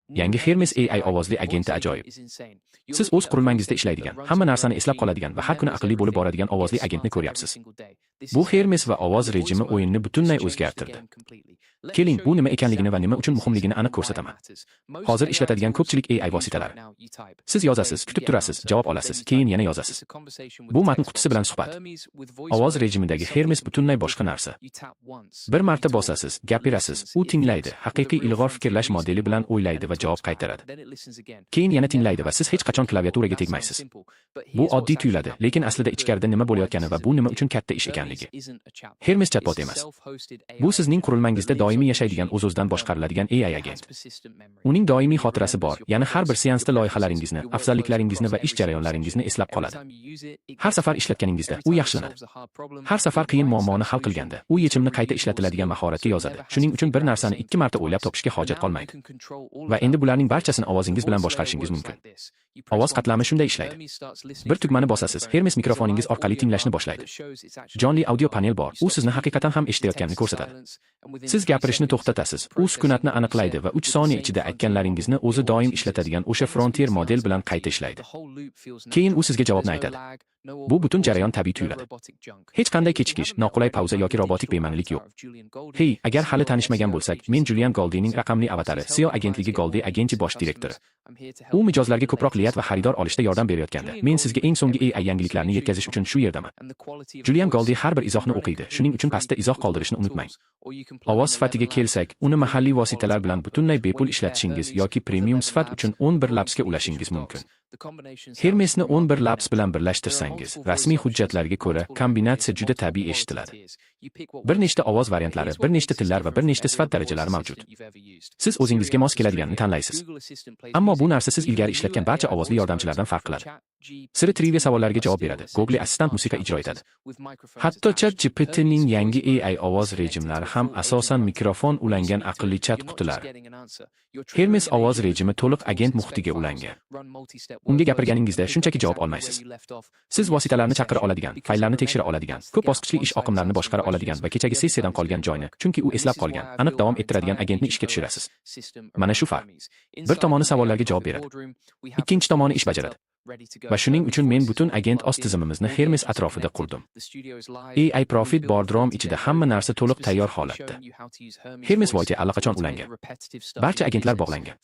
Yangi Hermes AI ovozli agenti ajoyib. Siz o'z qurilmangizda ishlaydigan, hamma narsani eslab qoladigan va har kuni aqlli bo'lib boradigan ovozli agentni ko'ryapsiz. Bu Hermes va ovoz rejimi o'yinni butunlay o'zgartirdi. Keling, bu nima ekanligini va nima uchun muhimligini aniq ko'rsataman. Hozir ishlatadigan ko'pchilik AI vositalari. Siz yozasiz, kutib turasiz, javob olasiz, keyin yana yozasiz. Bu matn qutisi bilan suhbat. Ovoz rejimidagi Hermes butunlay boshqa narsa. Bir marta bosasiz, gapirasiz, u tinglaydi, haqiqiy ilg'or fikrlash modeli bilan o'ylaydi va javob qaytaradi. Keyin yana tinglaydi va siz hech qachon klaviaturaga tegmaysiz. Bu oddiy tuyuladi, lekin aslida ichkarida nima bo'layotgani va bu nima uchun katta ish ekanligi. Hermes chatbot emas. Bu sizning qurilmangizda doimiy yashaydigan o'z-o'zidan boshqariladigan AI agent. Uning doimiy xotirasi bor, ya'ni har bir seansda loyihalaringizni, afzalliklaringizni va ish jarayonlaringizni eslab qoladi. Har safar ishlatganingizda u yaxshilanadi. Har safar qiyin muammoni hal qilganda, u yechimni qayta ishlatiladigan mahoratga yozadi. Shuning uchun bir narsani 2 marta o'ylab topishga hojat qolmaydi. Va endi bularning barchasini ovozingiz bilan boshqarishingiz mumkin. Ovoz qatlami shunday ishlaydi. Bir tugmani bosasiz, Hermes mikrofoningiz orqali tinglashni boshlaydi. Jonli audio panel bor. U sizni haqiqatan ham eshitayotganini ko'rsatadi. Siz gapirishni to'xtatasiz. U sukunatni aniqlaydi va 3 soniya ichida aytganlaringizni o'zi doim ishlatadigan o'sha Frontier model bilan qayta ishlaydi. Keyin u sizga javobni aytadi. Bu butun jarayon tabiiy tuyuladi. Hech qanday kechikish, noqulay pauza yoki robotik bema'nilik yo'q. Hey, agar hali tanishmagan bo'lsak, men Julian Goldining raqamli avatari, SEO agentligi Goldi Agency bosh direktori. U mijozlarga ko'proq klient va xaridor olishda yordam berayotganda, men sizga eng so'nggi AI yangiliklarni yetkazish uchun shu yerdaman. Julian Goldi har bir izohni o'qiydi, shuning uchun pastda izoh qoldirishni unutmang. Ovoz sifatiga kelsak, uni mahalliy vositalar bilan butunlay bepul ishlatishingiz yoki premium sifat uchun 11 labsga ulashingiz mumkin. Hermesni 11 labs bilan birlashtirsangiz, rasmiy hujjatlarga ko'ra, kombinatsiya juda tabiiy eshitiladi. Bir nechta ovoz variantlari, bir nechta tillar va bir nechta sifat darajalari mavjud. Siz o'zingizga mos keladiganini tanlaysiz. Ammo bu narsa siz ilgari ishlatgan barcha ovozli yordamchilardan farq qiladi. Siri trivia savollariga javob beradi. Google Assistant musiqa ijro etadi. Hatto ChatGPTning yangi AI ovoz rejimlari ham asosan mikrofon ulangan aqlli chat qutilari. Hermes ovoz rejimi to'liq agent muhitiga ulangan. Unga gapirganingizda shunchaki javob olmaysiz. Siz vositalarni chaqira oladigan, fayllarni tekshira oladigan, ko'p bosqichli ish oqimlarini boshqara oladigan va kechagi sessiyadan qolgan joyni, chunki u eslab qolgan, aniq davom ettiradigan agentni ishga tushirasiz. Mana shu farq. Bir tomoni savollarga javob beradi. Ikkinchi tomoni ish bajaradi. Va shuning uchun men butun agent ost tizimimizni Hermes atrofida qurdim. AI Profit Boardroom ichida hamma narsa to'liq tayyor holatda. Hermes Voice allaqachon ulangan. Barcha agentlar bog'langan.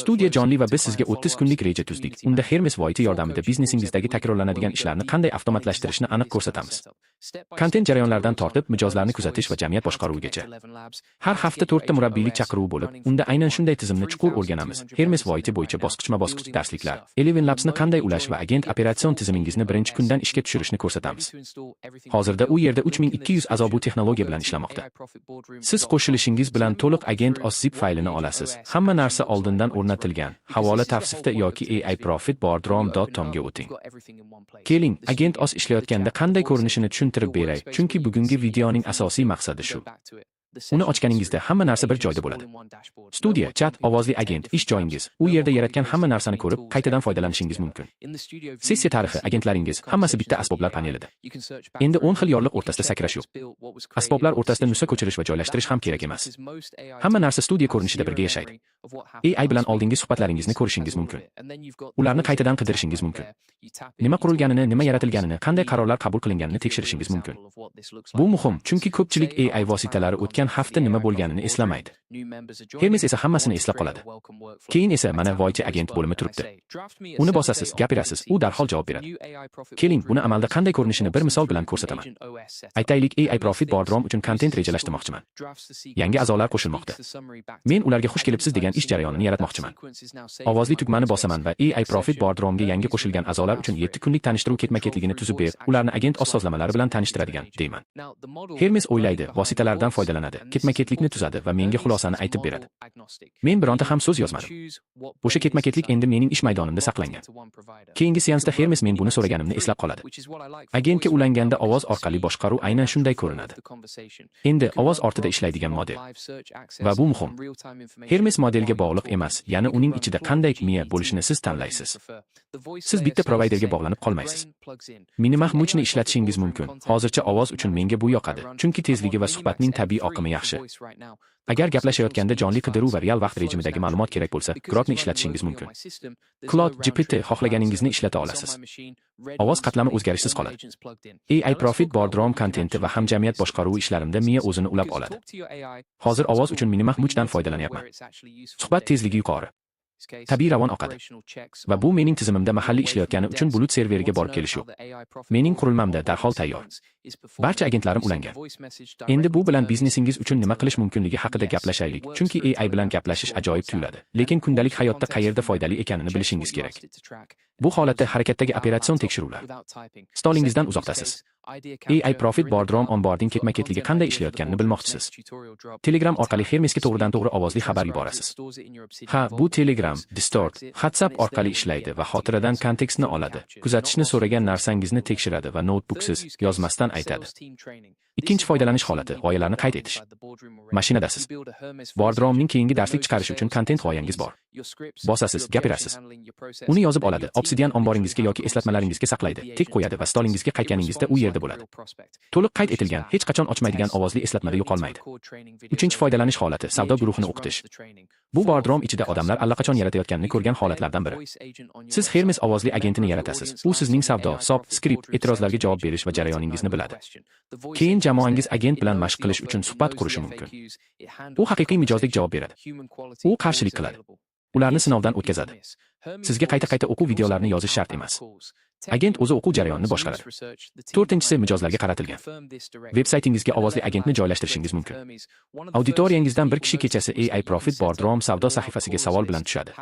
Studiya jonli va biz sizga 30 kunlik reja tuzdik. Unda Hermes Voice yordamida biznesingizdagi takrorlanadigan ishlarni qanday avtomatlashtirishni aniq ko'rsatamiz. Kontent jarayonlaridan tortib mijozlarni kuzatish va jamiyat boshqaruvigacha. Har hafta 4 ta murabbiylik chaqiruvi bo'lib, unda aynan shunday tizimni chuqur o'rganamiz. Hermes Voice bo'yicha bosqichma-bosqich darsliklar, Eleven Labs'ni qanday ulash va agent operatsion tizimingizni birinchi kundan ishga tushirishni ko'rsatamiz. Hozirda u yerda 3200 a'zo bu texnologiya bilan ishlamoqda. Siz qo'shilishingiz bilan to'liq agent zip faylini olasiz. Hamma narsa oldindan o'rnatilgan. Havola tavsifda yoki aiprofitboardroom.com ga o'ting. Keling, agent ishlayotganda qanday ko'rinishini tushuntirib beray, chunki bugungi videoning asosiy maqsadi shu. Uni ochganingizda hamma narsa bir joyda bo'ladi. Studiya, chat, ovozli agent, ish joyingiz, u yerda yaratgan hamma narsani ko'rib, qaytadan foydalanishingiz mumkin. Sessiya tarixi, agentlaringiz, hammasi bitta asboblar panelida. Endi 10 xil yorliq o'rtasida sakrash yo'q. Asboblar o'rtasida nusxa ko'chirish va joylashtirish ham kerak emas. Hamma narsa studiya ko'rinishida birga yashaydi. AI bilan oldingi suhbatlaringizni ko'rishingiz mumkin. Ularni qaytadan qidirishingiz mumkin. Nima qurilganini, nima yaratilganini, qanday qarorlar qabul qilinganini tekshirishingiz mumkin. Bu muhim, chunki ko'pchilik AI vositalari o'tgan hafta nima bo'lganini eslamaydi. Hermes esa hammasini eslab qoladi. Keyin esa mana Voice agent bo'limi turibdi. Uni bosasiz, gapirasiz, u darhol javob beradi. Keling, buni amalda qanday ko'rinishini bir misol bilan ko'rsataman. Aytaylik, AI Profit Boardroom uchun kontent rejalashtirmoqchiman. Yangi a'zolar qo'shilmoqda. Men ularga xush kelibsiz degan ish jarayonini yaratmoqchiman. Ovozli tugmani bosaman va AI Profit Boardroomga yangi qo'shilgan a'zolar uchun 7 kunlik tanishtiruv ketma-ketligini tuzib ber, ularni agent sozlamalari bilan tanishtiradigan, deyman. Hermes o'ylaydi, vositalardan foydalanadi, ketma-ketlikni tuzadi va menga xulosani aytib beradi. Men bironta ham so'z yozmadim. O'sha ketma-ketlik endi mening ish maydonimda saqlangan. Keyingi seansda Hermes men buni so'raganimni eslab qoladi. Agentga ulanganda ovoz orqali boshqaruv aynan shunday ko'rinadi. Endi ovoz ortida ishlaydigan model. Va bu muhim. Hermes modelga bog'liq emas, ya'ni uning ichida qanday miya bo'lishini siz tanlaysiz. Siz bitta provayderga bog'lanib qolmaysiz. Minimah Muchni ishlatishingiz mumkin. Hozircha ovoz uchun menga bu yoqadi, chunki tezligi va suhbatning tabiiy oqimi yaxshi. Agar gaplashayotganda jonli qidiruv va real vaqt rejimidagi ma'lumot kerak bo'lsa, Grokni ishlatishingiz mumkin. Cloud GPT xohlaganingizni ishlata olasiz. Ovoz qatlami o'zgarishsiz qoladi. AI Profit Boardroom kontenti va hamjamiyat boshqaruvi ishlarimda miya o'zini ulab oladi. Hozir ovoz uchun Minimap foydalanyapman. Suhbat tezligi yuqori. Tabiiy ravon oqadi. Va bu mening tizimimda mahalliy ishlayotgani uchun bulut serveriga borib kelish yo'q. Mening qurilmamda darhol tayyor. Barcha agentlarim ulangan. Endi bu bilan biznesingiz uchun nima qilish mumkinligi haqida gaplashaylik, chunki AI bilan gaplashish ajoyib tuyuladi. Lekin kundalik hayotda qayerda foydali ekanini bilishingiz kerak. Bu holatda harakatdagi operatsion tekshiruvlar. Stolingizdan uzoqdasiz. AI Profit Boardroom onboarding ketma-ketligi qanday ishlayotganini bilmoqchisiz. Telegram orqali Hermesga to'g'ridan-to'g'ri ovozli xabar yuborasiz. Ha, bu Telegram, Discord, WhatsApp orqali ishlaydi va xotiradan kontekstni oladi. Kuzatishni so'ragan narsangizni tekshiradi va notebooksiz, yozmasdan aytadi. Ikkinchi foydalanish holati, g'oyalarni qayd etish. Mashinadasiz. Boardroomning keyingi darslik chiqarish uchun kontent g'oyangiz bor. Bosasiz, gapirasiz. Uni yozib oladi, Obsidian omboringizga yoki eslatmalaringizga saqlaydi, tik qo'yadi va stolingizga qaytganingizda u yerda bo'ladi. To'liq qayd etilgan, hech qachon ochmaydigan ovozli eslatmada yo'qolmaydi. Uchinchi foydalanish holati, savdo guruhini o'qitish. Bu boardroom ichida odamlar allaqachon yaratayotganini ko'rgan holatlardan biri. Siz Hermes ovozli agentini yaratasiz. U sizning savdo, hisob, skript, e'tirozlarga javob berish va jarayoningizni biladi. Keyin jamoangiz agent bilan mashq qilish uchun suhbat qurishi mumkin. U haqiqiy mijozlik javob beradi. U qarshilik qiladi. Ularni sinovdan o'tkazadi. Sizga qayta-qayta o'quv videolarini yozish shart emas. Agent o'zi o'quv jarayonini boshqaradi. To'rtinchisi mijozlarga qaratilgan. Veb-saytingizga ovozli agentni joylashtirishingiz mumkin. Auditoriyangizdan bir kishi kechasi AI Profit Boardroom savdo sahifasiga savol bilan tushadi.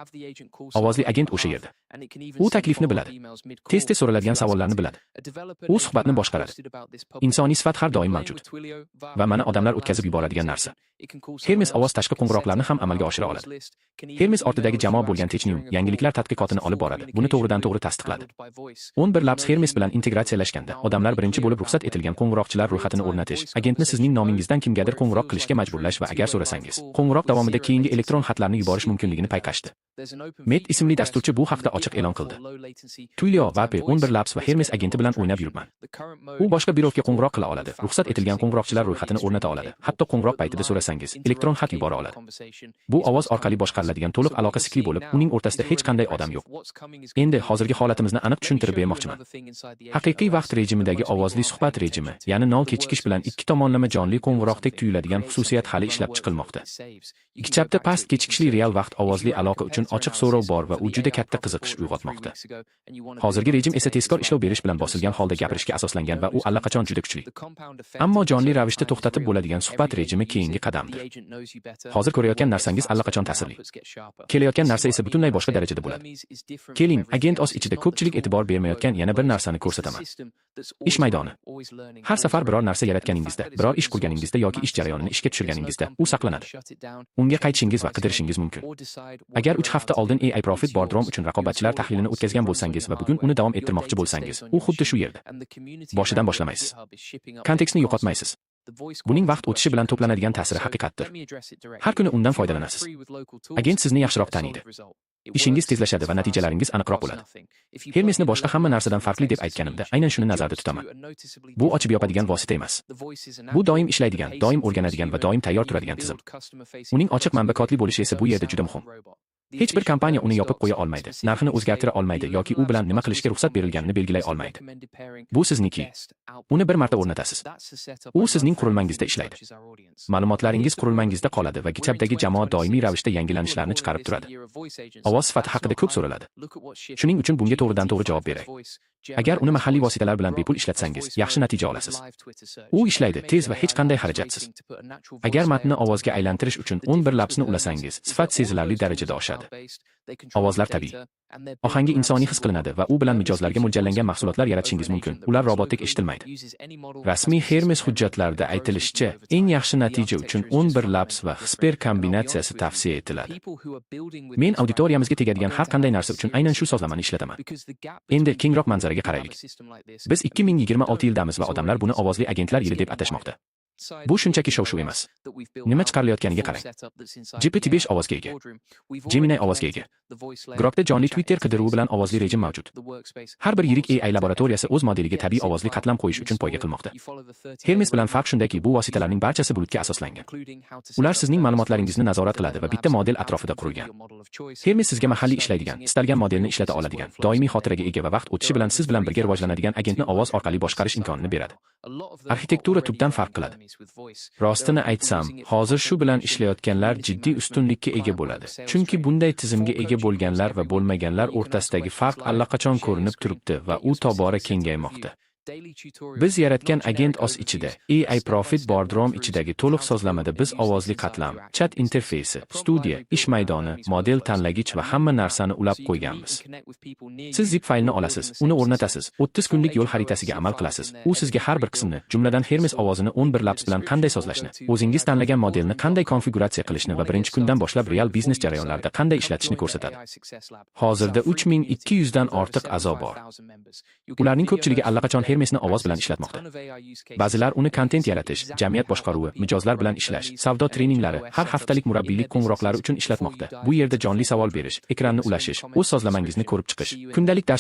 Ovozli agent o'sha yerda. U taklifni biladi. Tez-tez so'raladigan savollarni biladi. U suhbatni boshqaradi. Insoniy sifat har doim mavjud. Va mana odamlar o'tkazib yuboradigan narsa. Hermes ovoz tashqi qo'ng'iroqlarni ham amalga oshira oladi. Hermes ortidagi jamoa bo'lgan Technium yangiliklar tadqiqotini olib boradi. Buni to'g'ridan-to'g'ri tasdiqladi. 11 Labs Hermes bilan integratsiyalashganda odamlar birinchi bo'lib ruxsat etilgan qo'ng'iroqchilar ro'yxatini o'rnatish, agentni sizning nomingizdan kimgadir qo'ng'iroq qilishga majburlash va agar so'rasangiz, qo'ng'iroq davomida keyingi elektron xatlarni yuborish mumkinligini payqashdi. Met ismli dasturchi bu haqda ochiq e'lon qildi. Twilio, Vape, 11 Labs va Hermes agenti bilan o'ynab yuribman. U boshqa birovga qo'ng'iroq qila oladi, ruxsat etilgan qo'ng'iroqchilar ro'yxatini o'rnata oladi. Hatto qo'ng'iroq paytida so'rasangiz, elektron xat yubora oladi. Bu ovoz orqali boshqariladigan to'liq aloqa sikli bo'lib, uning o'rtasida hech qanday odam yo'q. Endi hozirgi holatimizni aniq tushuntirib bermoqchiman. Haqiqiy vaqt rejimidagi ovozli suhbat rejimi, ya'ni nol kechikish bilan ikki tomonlama jonli qo'ng'iroqdek tuyuladigan xususiyat hali ishlab chiqilmoqda. Ikki chapda past kechikishli real vaqt ovozli aloqa uchun ochiq so'rov bor va u juda katta qiziqish uyg'otmoqda. Hozirgi rejim esa tezkor ishlov berish bilan bosilgan holda gapirishga asoslangan va u allaqachon juda kuchli. Ammo jonli ravishda to'xtatib bo'ladigan suhbat rejimi keyingi qadamdir. Hozir ko'rayotgan narsangiz allaqachon ta'sirli. Kelayotgan narsa esa butunlay boshqa darajada bo'ladi. Keling, agent os ichida ko'pchilik e'tibor bermayotgan yana bir narsani ko'rsataman. Ish maydoni. Har safar biror narsa yaratganingizda, biror ish qurganingizda yoki ish jarayonini ishga tushirganingizda, u saqlanadi. Unga qaytishingiz va qidirishingiz mumkin. Agar 3 hafta oldin AI Profit Boardroom uchun raqobatchilar tahlilini o'tkazgan bo'lsangiz va bugun uni davom ettirmoqchi bo'lsangiz, u xuddi shu yerda. Boshidan boshlamaysiz. Kontekstni yo'qotmaysiz. Buning vaqt o'tishi bilan to'planadigan ta'siri haqiqatdir. Har kuni undan foydalanasiz. Agent sizni yaxshiroq taniydi. Ishingiz tezlashadi va natijalaringiz aniqroq bo'ladi. Hermesni boshqa hamma narsadan farqli deb aytganimda aynan shuni nazarda tutaman. Bu ochib yopadigan vosita emas. Bu doim ishlaydigan, doim o'rganadigan va doim tayyor turadigan tizim. Uning ochiq manba-kodli bo'lishi esa bu yerda juda muhim. Hech bir kompaniya uni yopib qo'ya olmaydi, narxini o'zgartira olmaydi yoki u bilan nima qilishga ruxsat berilganini belgilay olmaydi. Bu sizniki. Uni bir marta o'rnatasiz. U sizning qurilmangizda ishlaydi. Ma'lumotlaringiz qurilmangizda qoladi va GitHubdagi jamoa doimiy ravishda yangilanishlarni chiqarib turadi. Ovoz sifati haqida ko'p so'raladi. Shuning uchun bunga to'g'ridan-to'g'ri javob beray. Agar uni mahalliy vositalar bilan bepul ishlatsangiz, yaxshi natija olasiz. U ishlaydi tez va hech qanday xarajatsiz. Agar matnni ovozga aylantirish uchun 11 labsni ulasangiz, sifat sezilarli darajada oshadi. Ovozlar tabiiy. Ohangi insoniy his qilinadi va u bilan mijozlarga mo'ljallangan mahsulotlar yaratishingiz mumkin. Ular robotdek eshitilmaydi. Rasmiy Hermes hujjatlarida aytilishicha, eng yaxshi natija uchun 11 labs va Xper kombinatsiyasi tavsiya etiladi. Men auditoriyamizga tegadigan har qanday narsa uchun aynan shu sozlamani ishlataman. Endi kengroq manzaraga qaraylik. Biz 2026 yildamiz va odamlar buni ovozli agentlar yili deb atashmoqda. Bu shunchaki shov-shuv emas. Nima chiqarilayotganiga qarang. GPT-5 ovozga ega. Gemini ovozga ega. Grokda jonli Twitter qidiruvi bilan ovozli rejim mavjud. Har bir yirik AI laboratoriyasi o'z modeliga tabiiy ovozli qatlam qo'yish uchun poyga qilmoqda. Hermes bilan farq shundaki, bu vositalarning barchasi bulutga asoslangan. Ular sizning ma'lumotlaringizni nazorat qiladi va bitta model atrofida qurilgan. Hermes sizga mahalliy ishlaydigan, istalgan modelni ishlata oladigan, doimiy xotiraga ega va vaqt o'tishi bilan siz bilan birga rivojlanadigan agentni ovoz orqali boshqarish imkonini beradi. Arxitektura tubdan farq qiladi. Rostini aytsam, hozir shu bilan ishlayotganlar jiddiy ustunlikka ega bo'ladi. Chunki bunday tizimga ega bo'lganlar va bo'lmaganlar o'rtasidagi farq allaqachon ko'rinib turibdi va u tobora kengaymoqda. Biz yaratgan agent os ichida, AI Profit Boardroom ichidagi to'liq sozlamada biz ovozli qatlam, chat interfeysi, studiya, ish maydoni, model tanlagich va hamma narsani ulab qo'yganmiz. Siz zip faylni olasiz, uni o'rnatasiz, 30 kunlik yo'l xaritasiga amal qilasiz. U sizga har bir qismni, jumladan Hermes ovozini 11 laps bilan qanday sozlashni, o'zingiz tanlagan modelni qanday konfiguratsiya qilishni va birinchi kundan boshlab real biznes jarayonlarida qanday ishlatishni ko'rsatadi. Hozirda 3200 dan ortiq a'zo bor. Ularning ko'pchiligi allaqachon Hermesni ovoz bilan ishlatmoqda. Ba'zilar uni kontent yaratish, jamiyat boshqaruvi, mijozlar bilan ishlash, savdo treninglari, har haftalik murabbiylik qo'ng'iroqlari uchun ishlatmoqda. Bu yerda jonli savol berish, ekranni ulashish, o'z sozlamangizni ko'rib chiqish, kundalik